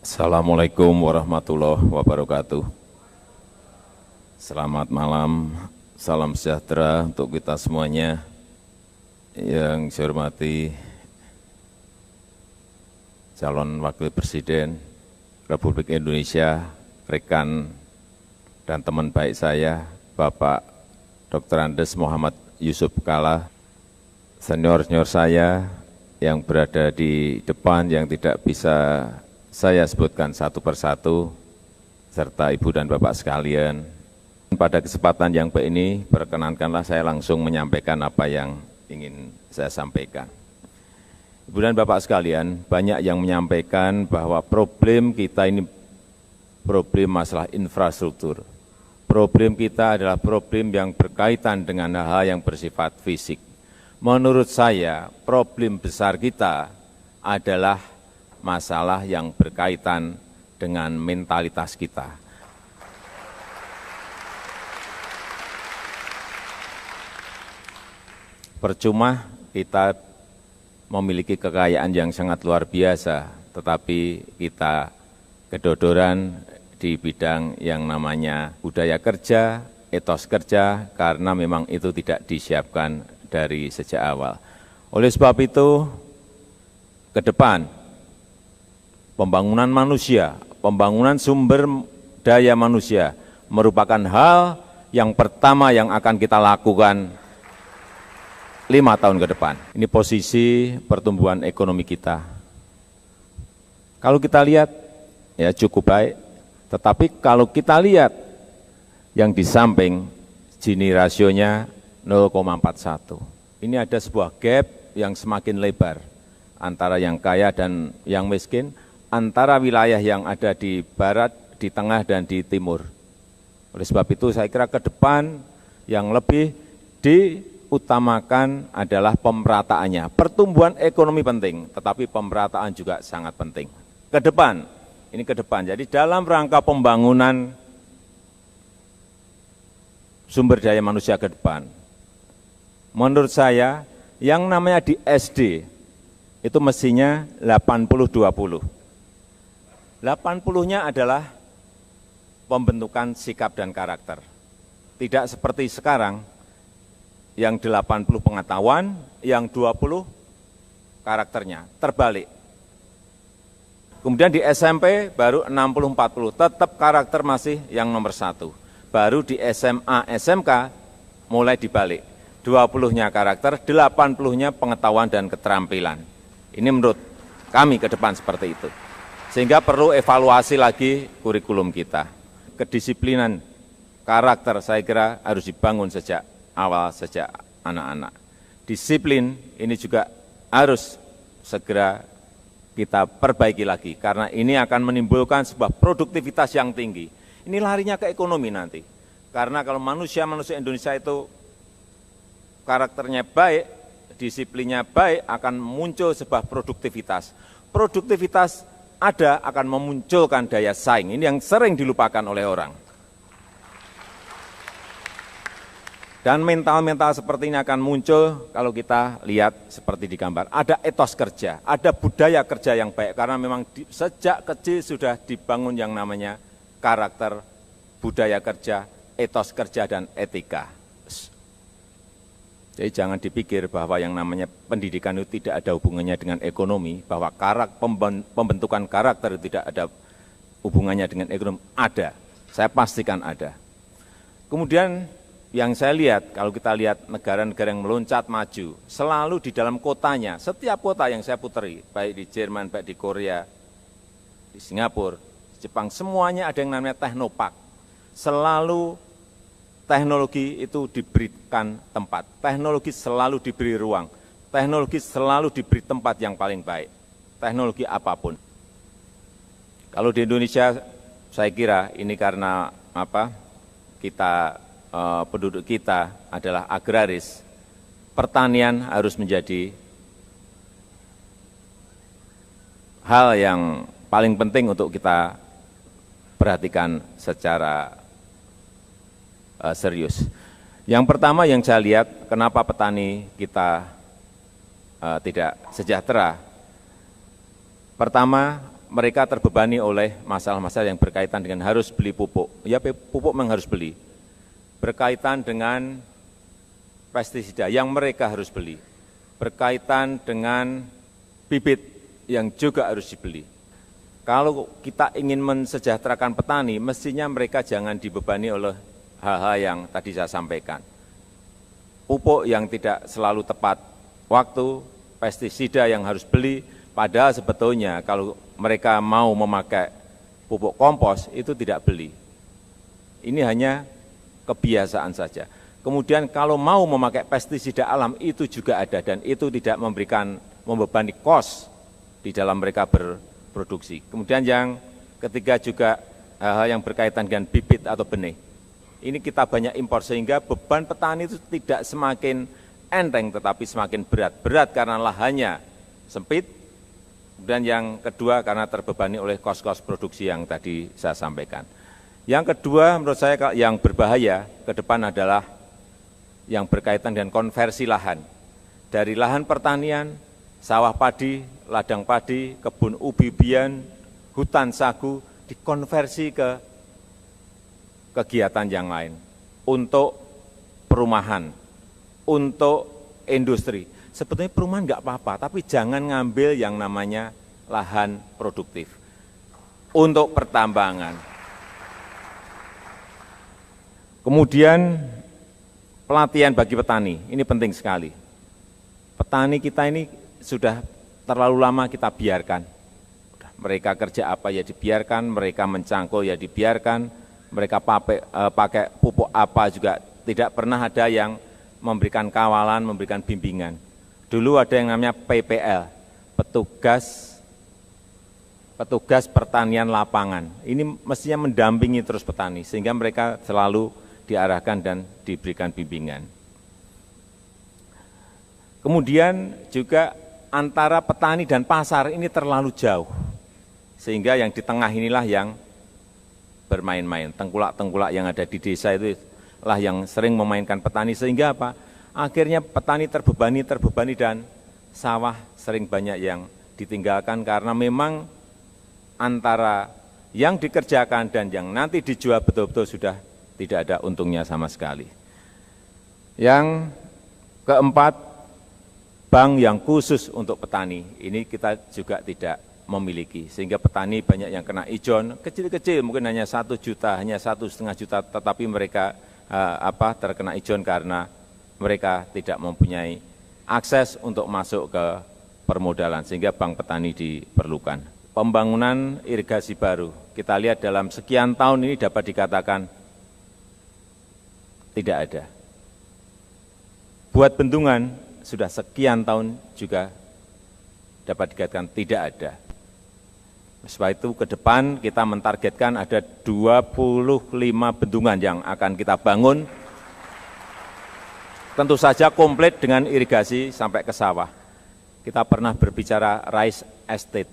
Assalamualaikum warahmatullahi wabarakatuh. Selamat malam, salam sejahtera untuk kita semuanya. Yang saya hormati calon wakil presiden Republik Indonesia, rekan dan teman baik saya, Bapak Dr. Andes Muhammad Yusuf Kalla, senior-senior saya yang berada di depan yang tidak bisa saya sebutkan satu persatu, serta Ibu dan Bapak sekalian. Pada kesempatan yang baik ini, perkenankanlah saya langsung menyampaikan apa yang ingin saya sampaikan. Ibu dan Bapak sekalian, banyak yang menyampaikan bahwa problem kita ini problem masalah infrastruktur. Problem kita adalah problem yang berkaitan dengan hal-hal yang bersifat fisik. Menurut saya, problem besar kita adalah masalah yang berkaitan dengan mentalitas kita. Percuma kita memiliki kekayaan yang sangat luar biasa, tetapi kita kedodoran di bidang yang namanya budaya kerja, etos kerja, karena memang itu tidak disiapkan dari sejak awal. Oleh sebab itu, ke depan, pembangunan manusia, pembangunan sumber daya manusia merupakan hal yang pertama yang akan kita lakukan 5 tahun ke depan. Ini posisi pertumbuhan ekonomi kita. Kalau kita lihat, ya cukup baik. Tetapi kalau kita lihat yang di samping, Gini rasionya 0,41. Ini ada sebuah gap yang semakin lebar antara yang kaya dan yang miskin, antara wilayah yang ada di barat, di tengah, dan di timur. Oleh sebab itu saya kira ke depan yang lebih diutamakan adalah pemerataannya. Pertumbuhan ekonomi penting, tetapi pemerataan juga sangat penting. Ke depan, ini ke depan. Jadi dalam rangka pembangunan sumber daya manusia ke depan, menurut saya yang namanya di SD itu mestinya 80-20. 80-nya adalah pembentukan sikap dan karakter. Tidak seperti sekarang, yang 80 pengetahuan, yang 20 karakternya, terbalik. Kemudian di SMP baru 60-40, tetap karakter masih yang nomor 1. Baru di SMA, SMK mulai dibalik. 20-nya karakter, 80-nya pengetahuan dan keterampilan. Ini menurut kami ke depan seperti itu. Sehingga perlu evaluasi lagi kurikulum kita. Kedisiplinan karakter saya kira harus dibangun sejak awal, sejak anak-anak. Disiplin ini juga harus segera kita perbaiki lagi, karena ini akan menimbulkan sebuah produktivitas yang tinggi. Ini larinya ke ekonomi nanti. Karena kalau manusia-manusia Indonesia itu karakternya baik, disiplinnya baik, akan muncul sebuah produktivitas. Produktivitas ada akan memunculkan daya saing. Ini yang sering dilupakan oleh orang. Dan mental-mental seperti ini akan muncul kalau kita lihat seperti di gambar. Ada etos kerja, ada budaya kerja yang baik. Karena memang sejak kecil sudah dibangun yang namanya karakter, budaya kerja, etos kerja, dan etika. Jadi jangan dipikir bahwa yang namanya pendidikan itu tidak ada hubungannya dengan ekonomi, bahwa pembentukan karakter itu tidak ada hubungannya dengan ekonomi. Ada, saya pastikan ada. Kemudian yang saya lihat, kalau kita lihat negara-negara yang meloncat maju, selalu di dalam kotanya, setiap kota yang saya puteri, baik di Jerman, baik di Korea, di Singapura, di Jepang, semuanya ada yang namanya teknopark. Selalu teknologi itu diberikan tempat, teknologi selalu diberi ruang, teknologi selalu diberi tempat yang paling baik, teknologi apapun. Kalau di Indonesia, saya kira ini karena penduduk kita adalah agraris, pertanian harus menjadi hal yang paling penting untuk kita perhatikan secara serius. Yang pertama yang saya lihat, kenapa petani kita tidak sejahtera. Pertama, mereka terbebani oleh masalah-masalah yang berkaitan dengan harus beli pupuk. Ya, pupuk memang harus beli. Berkaitan dengan pestisida yang mereka harus beli. Berkaitan dengan bibit yang juga harus dibeli. Kalau kita ingin mensejahterakan petani, mestinya mereka jangan dibebani oleh hal-hal yang tadi saya sampaikan. Pupuk yang tidak selalu tepat waktu, pestisida yang harus beli, padahal sebetulnya kalau mereka mau memakai pupuk kompos itu tidak beli. Ini hanya kebiasaan saja. Kemudian kalau mau memakai pestisida alam itu juga ada dan itu tidak membebani kos di dalam mereka berproduksi. Kemudian yang ketiga juga hal-hal yang berkaitan dengan bibit atau benih. Ini kita banyak impor sehingga beban petani itu tidak semakin enteng tetapi semakin berat. Berat karena lahannya sempit, dan yang kedua karena terbebani oleh kos-kos produksi yang tadi saya sampaikan. Yang kedua menurut saya yang berbahaya ke depan adalah yang berkaitan dengan konversi lahan. Dari lahan pertanian, sawah padi, ladang padi, kebun ubi-ubian, hutan sagu, dikonversi ke kegiatan yang lain. Untuk perumahan, untuk industri. Sebetulnya perumahan enggak apa-apa, tapi jangan ngambil yang namanya lahan produktif. Untuk pertambangan. Kemudian pelatihan bagi petani, ini penting sekali. Petani kita ini sudah terlalu lama kita biarkan. Mereka kerja apa ya dibiarkan, mereka mencangkul ya dibiarkan, mereka pakai pupuk apa juga tidak pernah ada yang memberikan kawalan, memberikan bimbingan. Dulu ada yang namanya PPL, petugas pertanian lapangan. Ini mestinya mendampingi terus petani, sehingga mereka selalu diarahkan dan diberikan bimbingan. Kemudian juga antara petani dan pasar ini terlalu jauh, sehingga yang di tengah inilah yang bermain-main. Tengkulak-tengkulak yang ada di desa itu lah yang sering memainkan petani, sehingga apa? Akhirnya petani terbebani dan sawah sering banyak yang ditinggalkan karena memang antara yang dikerjakan dan yang nanti dijual betul-betul sudah tidak ada untungnya sama sekali. Yang keempat, bank yang khusus untuk petani, ini kita juga tidak memiliki, sehingga petani banyak yang kena ijon, kecil-kecil mungkin hanya 1 juta, hanya 1,5 juta, tetapi mereka terkena ijon karena mereka tidak mempunyai akses untuk masuk ke permodalan, sehingga bank petani diperlukan. Pembangunan irigasi baru, kita lihat dalam sekian tahun ini dapat dikatakan tidak ada. Buat bendungan sudah sekian tahun juga dapat dikatakan tidak ada. Sebab itu ke depan kita mentargetkan ada 25 bendungan yang akan kita bangun. Tentu saja komplit dengan irigasi sampai ke sawah. Kita pernah berbicara rice estate,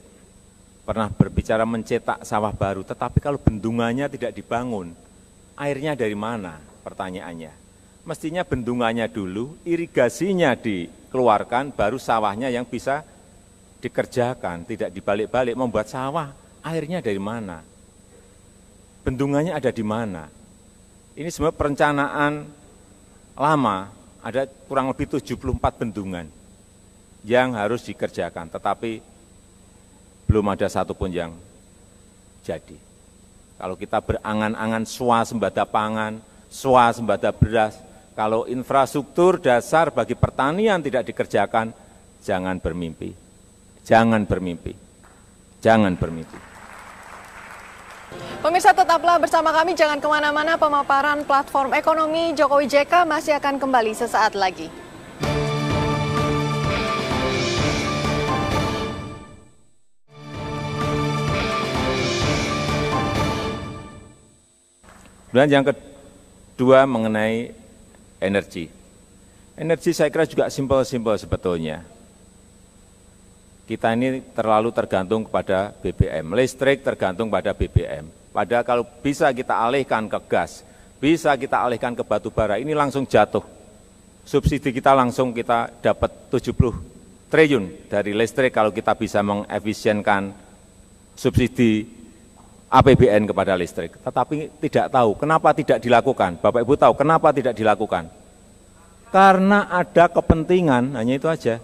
pernah berbicara mencetak sawah baru, tetapi kalau bendungannya tidak dibangun, airnya dari mana? Pertanyaannya. Mestinya bendungannya dulu, irigasinya dikeluarkan, baru sawahnya yang bisa dikerjakan, tidak dibalik-balik. Membuat sawah, airnya dari mana? Bendungannya ada di mana? Ini semua perencanaan lama, ada kurang lebih 74 bendungan yang harus dikerjakan, tetapi belum ada satupun yang jadi. Kalau kita berangan-angan swasembada pangan, swasembada beras, kalau infrastruktur dasar bagi pertanian tidak dikerjakan, jangan bermimpi, jangan bermimpi, jangan bermimpi. Pemirsa, tetaplah bersama kami, jangan kemana-mana, pemaparan platform ekonomi Jokowi JK masih akan kembali sesaat lagi. Dan yang kedua mengenai energi. Energi saya kira juga simpel-simpel sebetulnya. Kita ini terlalu tergantung kepada BBM, listrik tergantung pada BBM. Padahal kalau bisa kita alihkan ke gas, bisa kita alihkan ke batu bara, ini langsung jatuh. Subsidi kita langsung kita dapat 70 triliun dari listrik kalau kita bisa mengefisienkan subsidi APBN kepada listrik, tetapi tidak tahu kenapa tidak dilakukan. Bapak Ibu tahu kenapa tidak dilakukan? Karena ada kepentingan, hanya itu aja.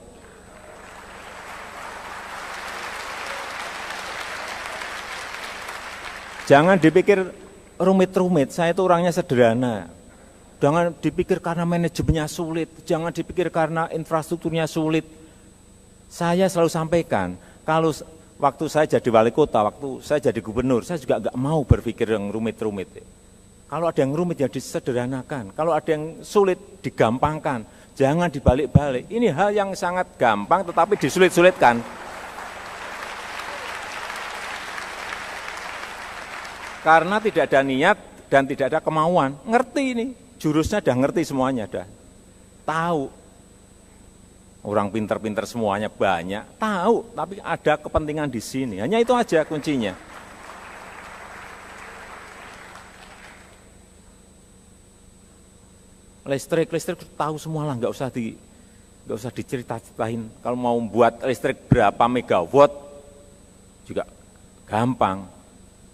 Jangan dipikir rumit-rumit, saya itu orangnya sederhana. Jangan dipikir karena manajemennya sulit, jangan dipikir karena infrastrukturnya sulit. Saya selalu sampaikan, kalau waktu saya jadi wali kota, waktu saya jadi gubernur, saya juga nggak mau berpikir yang rumit-rumit. Kalau ada yang rumit ya disederhanakan, kalau ada yang sulit digampangkan, jangan dibalik-balik. Ini hal yang sangat gampang tetapi disulit-sulitkan. Karena tidak ada niat dan tidak ada kemauan. Ngerti ini, jurusnya udah ngerti semuanya, dah tahu. Orang pinter-pinter semuanya banyak, tahu, tapi ada kepentingan di sini. Hanya itu aja kuncinya. Listrik tahu semua lah, nggak usah dicerita-ceritain. Kalau mau buat listrik berapa megawatt juga gampang.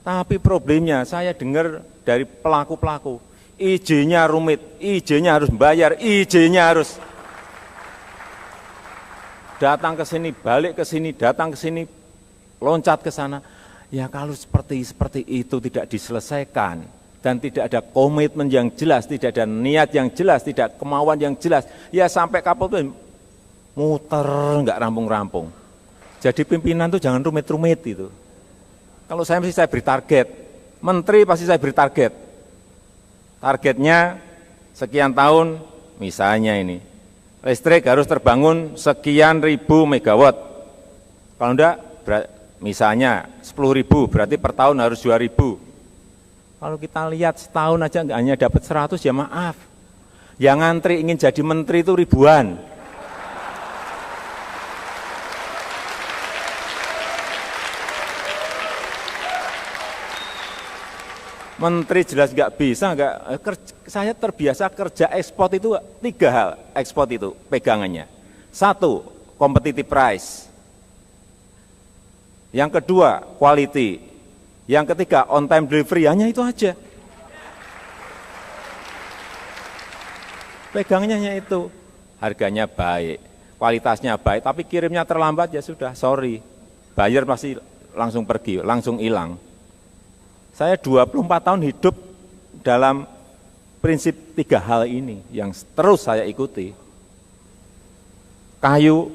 Tapi problemnya saya dengar dari pelaku-pelaku, izinnya rumit, izinnya harus bayar, izinnya harus datang ke sini, balik ke sini, datang ke sini, loncat ke sana. Ya kalau seperti itu tidak diselesaikan dan tidak ada komitmen yang jelas, tidak ada niat yang jelas, tidak kemauan yang jelas, ya sampai kapal itu muter, nggak rampung-rampung. Jadi pimpinan tuh jangan rumit-rumit itu. Kalau saya mesti saya beri target, menteri pasti saya beri target. Targetnya sekian tahun, misalnya ini, listrik harus terbangun sekian ribu megawatt. Kalau enggak, misalnya 10.000, berarti per tahun harus 2.000. Kalau kita lihat setahun aja enggak hanya dapat 100, ya maaf. Yang ngantri ingin jadi menteri itu ribuan. Menteri jelas nggak bisa, saya terbiasa kerja ekspor itu 3 hal, ekspor itu pegangannya. 1, competitive price. Yang kedua, quality. Yang ketiga, on time delivery, hanya itu aja. Pegangannya hanya itu. Harganya baik, kualitasnya baik, tapi kirimnya terlambat ya sudah, sorry. Buyer pasti langsung pergi, langsung hilang. Saya 24 tahun hidup dalam prinsip 3 hal ini yang terus saya ikuti. Kayu,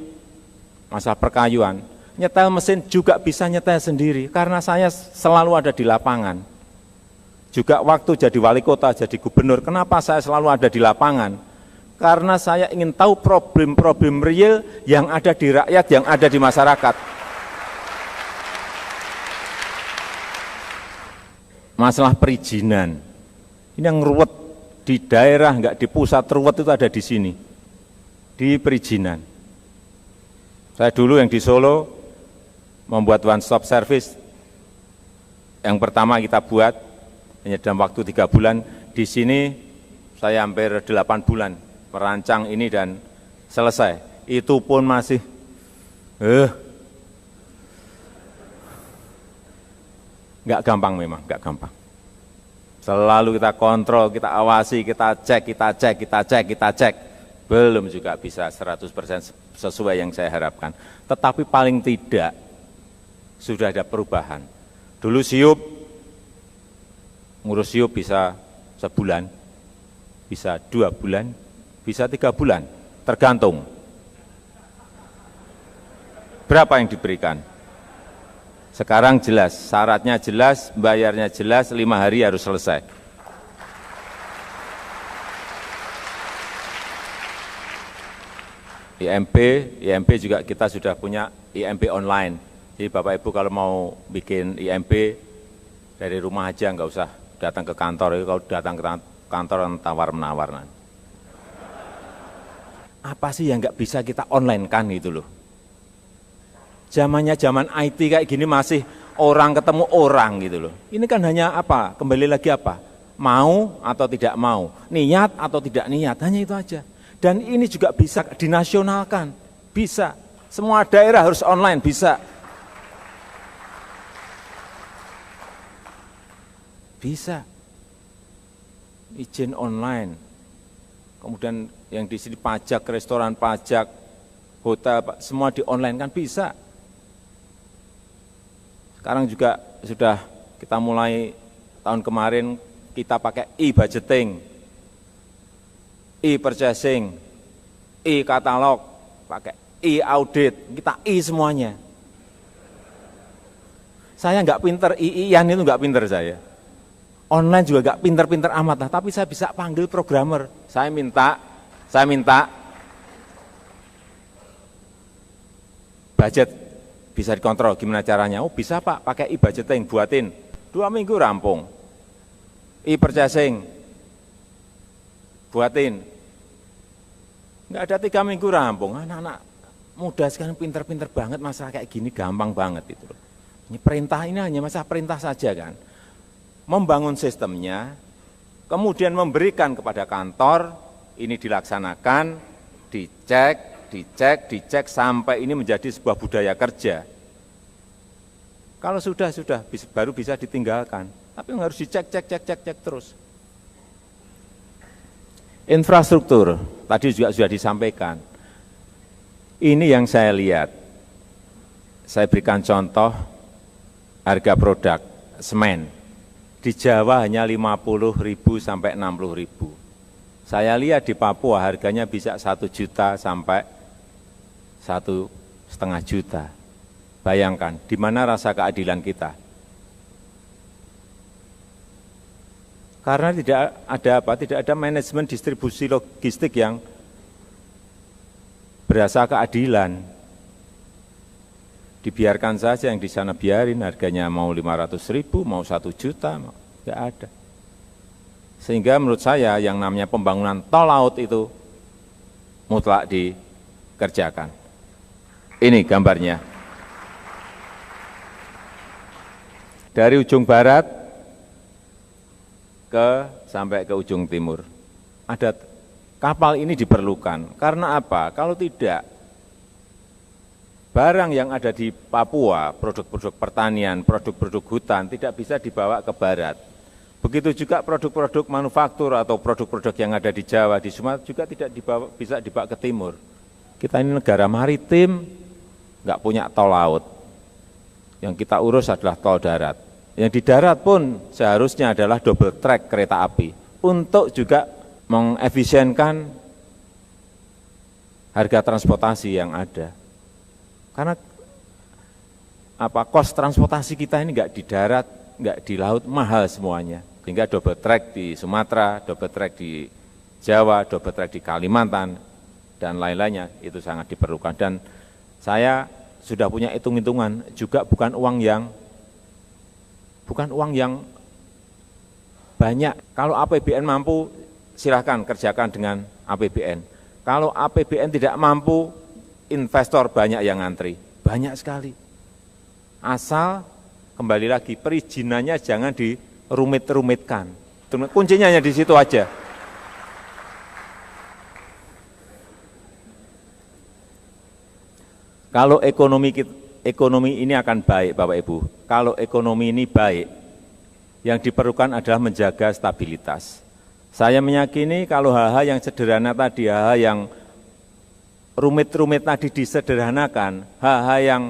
masalah perkayuan, nyetel mesin juga bisa nyetel sendiri karena saya selalu ada di lapangan. Juga waktu jadi wali kota, jadi gubernur, kenapa saya selalu ada di lapangan? Karena saya ingin tahu problem-problem real yang ada di rakyat, yang ada di masyarakat. Masalah perizinan, ini yang ruwet di daerah, enggak di pusat, ruwet itu ada di sini, di perizinan. Saya dulu yang di Solo membuat one stop service, yang pertama kita buat hanya dalam waktu 3 bulan, di sini saya hampir 8 bulan merancang ini dan selesai. Itu pun masih, nggak gampang memang, nggak gampang. Selalu kita kontrol, kita awasi, kita cek. Belum juga bisa 100% sesuai yang saya harapkan. Tetapi paling tidak sudah ada perubahan. Dulu siup, ngurus siup bisa sebulan, bisa 2 bulan, bisa 3 bulan, tergantung berapa yang diberikan. Sekarang jelas, syaratnya jelas, bayarnya jelas, 5 hari harus selesai. IMB juga kita sudah punya IMB online. Jadi Bapak Ibu kalau mau bikin IMB dari rumah aja, nggak usah datang ke kantor. Kalau datang ke kantor tawar-menawar. Apa sih yang nggak bisa kita online kan itu loh. Zamannya zaman IT kayak gini masih orang ketemu orang gitu loh. Ini kan hanya apa? Kembali lagi apa? Mau atau tidak mau, niat atau tidak niat, hanya itu aja. Dan ini juga bisa dinasionalkan, bisa. Semua daerah harus online, bisa. Bisa. Izin online. Kemudian yang di sini pajak, restoran pajak, hotel, semua di online kan bisa. Sekarang juga sudah kita mulai tahun kemarin kita pakai e-budgeting, e-purchasing, e-katalog, pakai e-audit, kita semuanya. Saya nggak pinter, i-ian itu nggak pinter saya. Online juga nggak pinter-pinter amat lah, tapi saya bisa panggil programmer. Saya minta budget bisa dikontrol, gimana caranya? Oh bisa Pak, pakai e-budgeting, buatin, 2 minggu rampung. E-purchasing, buatin, nggak ada 3 minggu rampung. Anak-anak muda sekarang pinter-pinter banget, masalah kayak gini gampang banget itu loh. Ini perintah ini hanya masalah perintah saja kan. Membangun sistemnya, kemudian memberikan kepada kantor, ini dilaksanakan, dicek, sampai ini menjadi sebuah budaya kerja. Kalau sudah, baru bisa ditinggalkan. Tapi harus dicek terus. Infrastruktur, tadi juga sudah disampaikan. Ini yang saya lihat. Saya berikan contoh harga produk semen. Di Jawa hanya 50.000 sampai 60.000. Saya lihat di Papua harganya bisa 1 juta sampai 1,5 juta. Bayangkan, di mana rasa keadilan kita? Karena tidak ada manajemen distribusi logistik yang berasa keadilan. Dibiarkan saja yang di sana biarin, harganya mau 500.000, mau 1 juta, nggak ada. Sehingga menurut saya yang namanya pembangunan tol laut itu mutlak dikerjakan. Ini gambarnya. Dari ujung barat sampai ke ujung timur. Ada kapal ini diperlukan. Karena apa? Kalau tidak, barang yang ada di Papua, produk-produk pertanian, produk-produk hutan tidak bisa dibawa ke barat. Begitu juga produk-produk manufaktur atau produk-produk yang ada di Jawa, di Sumatera juga tidak bisa dibawa ke timur. Kita ini negara maritim, nggak punya tol laut. Yang kita urus adalah tol darat. Yang di darat pun seharusnya adalah double track kereta api untuk juga mengefisienkan harga transportasi yang ada. Karena kos transportasi kita ini nggak di darat, nggak di laut, mahal semuanya. Sehingga double track di Sumatera, double track di Jawa, double track di Kalimantan, dan lain-lainnya itu sangat diperlukan. Dan saya sudah punya hitung-hitungan, juga bukan uang yang banyak. Kalau APBN mampu, silahkan kerjakan dengan APBN. Kalau APBN tidak mampu, investor banyak yang ngantri, banyak sekali. Asal kembali lagi perizinannya jangan dirumit-rumitkan. Kuncinya hanya di situ aja. Kalau ekonomi ini akan baik, Bapak Ibu. Kalau ekonomi ini baik, yang diperlukan adalah menjaga stabilitas. Saya meyakini kalau hal-hal yang sederhana tadi, hal-hal yang rumit-rumit tadi disederhanakan, hal-hal yang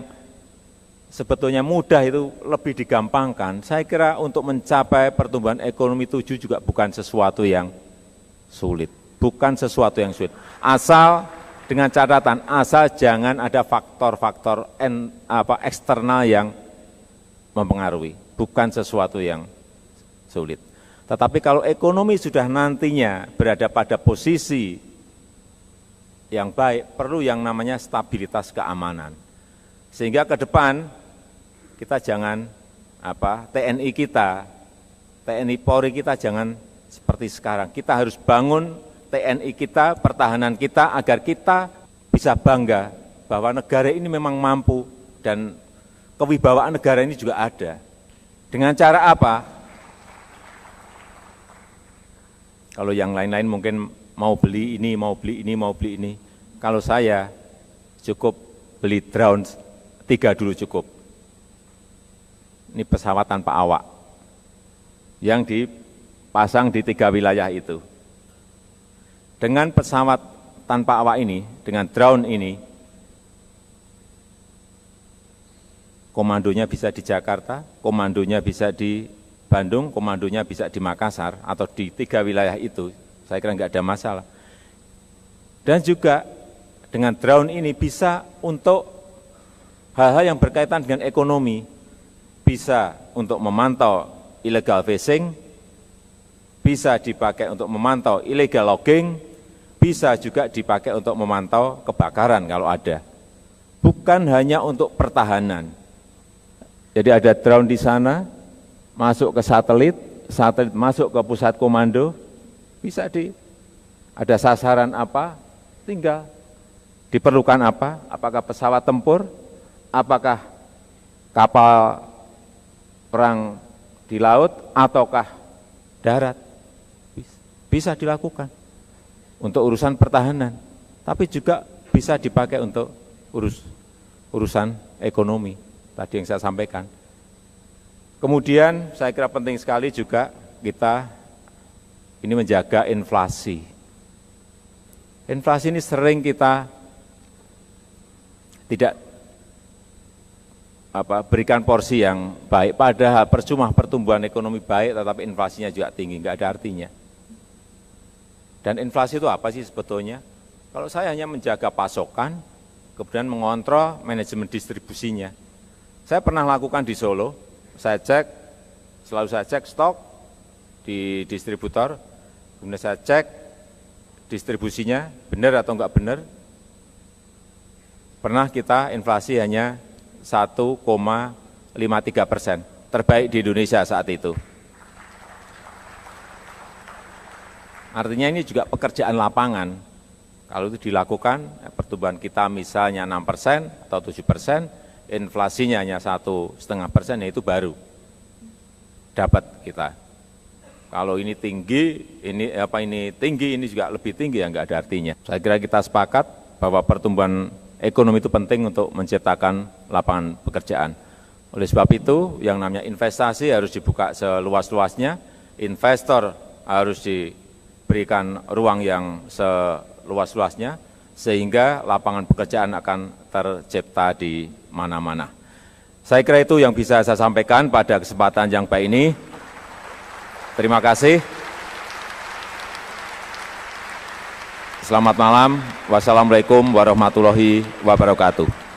sebetulnya mudah itu lebih digampangkan. Saya kira untuk mencapai pertumbuhan ekonomi 7 juga bukan sesuatu yang sulit. Bukan sesuatu yang sulit. Asal dengan catatan, asal jangan ada faktor-faktor eksternal yang mempengaruhi. Bukan sesuatu yang sulit. Tetapi kalau ekonomi sudah nantinya berada pada posisi yang baik, perlu yang namanya stabilitas keamanan. Sehingga ke depan kita jangan TNI kita, TNI Polri kita jangan seperti sekarang. Kita harus bangun TNI kita, pertahanan kita agar kita bisa bangga bahwa negara ini memang mampu dan kewibawaan negara ini juga ada. Dengan cara apa? Kalau yang lain-lain mungkin mau beli ini, mau beli ini, mau beli ini. Kalau saya cukup beli drone 3 dulu cukup. Ini pesawat tanpa awak. yang dipasang di 3 wilayah itu. Dengan pesawat tanpa awak ini, dengan drone ini, komandonya bisa di Jakarta, komandonya bisa di Bandung, komandonya bisa di Makassar, atau di 3 wilayah itu, saya kira nggak ada masalah. Dan juga dengan drone ini bisa untuk hal-hal yang berkaitan dengan ekonomi, bisa untuk memantau illegal fishing, bisa dipakai untuk memantau illegal logging, bisa juga dipakai untuk memantau kebakaran kalau ada. Bukan hanya untuk pertahanan. Jadi ada drone di sana, masuk ke satelit, satelit masuk ke pusat komando, bisa ada sasaran apa, tinggal diperlukan apa, apakah pesawat tempur, apakah kapal perang di laut, ataukah darat, bisa dilakukan untuk urusan pertahanan, tapi juga bisa dipakai untuk urusan ekonomi, tadi yang saya sampaikan. Kemudian saya kira penting sekali juga kita ini menjaga inflasi. Inflasi ini sering kita tidak berikan porsi yang baik, padahal percuma pertumbuhan ekonomi baik tetapi inflasinya juga tinggi, nggak ada artinya. Dan inflasi itu apa sih sebetulnya? Kalau saya hanya menjaga pasokan, kemudian mengontrol manajemen distribusinya. Saya pernah lakukan di Solo, selalu saya cek stok di distributor, kemudian saya cek distribusinya benar atau enggak benar. Pernah kita inflasi hanya 1,53%, terbaik di Indonesia saat itu. Artinya ini juga pekerjaan lapangan. Kalau itu dilakukan, pertumbuhan kita misalnya 6% atau 7%, inflasinya hanya 1,5%, ya itu baru dapat kita. Kalau ini tinggi, ini tinggi, ini juga lebih tinggi, ya nggak ada artinya. Saya kira kita sepakat bahwa pertumbuhan ekonomi itu penting untuk menciptakan lapangan pekerjaan. Oleh sebab itu, yang namanya investasi harus dibuka seluas-luasnya, investor harus diberikan ruang yang seluas-luasnya, sehingga lapangan pekerjaan akan tercipta di mana-mana. Saya kira itu yang bisa saya sampaikan pada kesempatan yang baik ini. Terima kasih. Selamat malam. Wassalamualaikum warahmatullahi wabarakatuh.